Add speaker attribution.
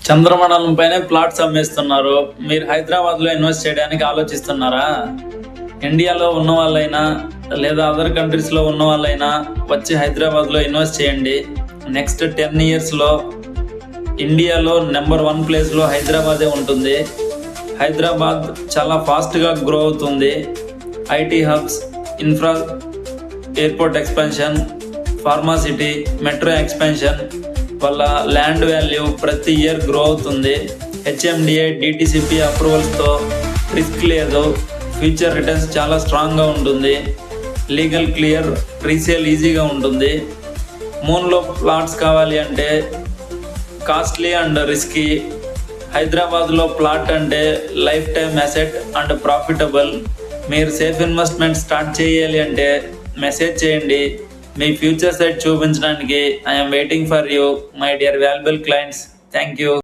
Speaker 1: చంద్రమండలం పైన ప్లాట్స్ అమ్మేస్తున్నారు. మీరు హైదరాబాద్లో ఇన్వెస్ట్ చేయడానికి ఆలోచిస్తున్నారా? ఇండియాలో ఉన్న వాళ్ళైనా లేదా అదర్ కంట్రీస్లో ఉన్న వాళ్ళైనా వచ్చి హైదరాబాద్లో ఇన్వెస్ట్ చేయండి. నెక్స్ట్ 10 ఇయర్స్లో ఇండియాలో నెంబర్ 1 ప్లేస్లో హైదరాబాదే ఉంటుంది. హైదరాబాద్ చాలా ఫాస్ట్గా గ్రో అవుతుంది. IT hubs, infra, airport expansion, pharma city, metro expansion వల్ల ల్యాండ్ వాల్యూ ప్రతి ఇయర్ గ్రో అవుతుంది. హెచ్ఎండిఏ, డిటిసిపి అప్రూవల్స్తో రిస్క్ లేదు. ఫ్యూచర్ రిటర్న్స్ చాలా స్ట్రాంగ్గా ఉంటుంది. లీగల్ క్లియర్, రీసేల్ ఈజీగా ఉంటుంది. మూన్లో ప్లాట్స్ కావాలి అంటే కాస్ట్లీ అండ్ రిస్కీ. హైదరాబాద్లో ప్లాట్ అంటే life time asset and profitable. మీరు సేఫ్ ఇన్వెస్ట్మెంట్ స్టార్ట్ చేయాలి అంటే మెసేజ్ చేయండి. మీ ఫ్యూచర్ సైట్ చూపించడానికి I'm waiting for you my dear valuable clients. Thank you.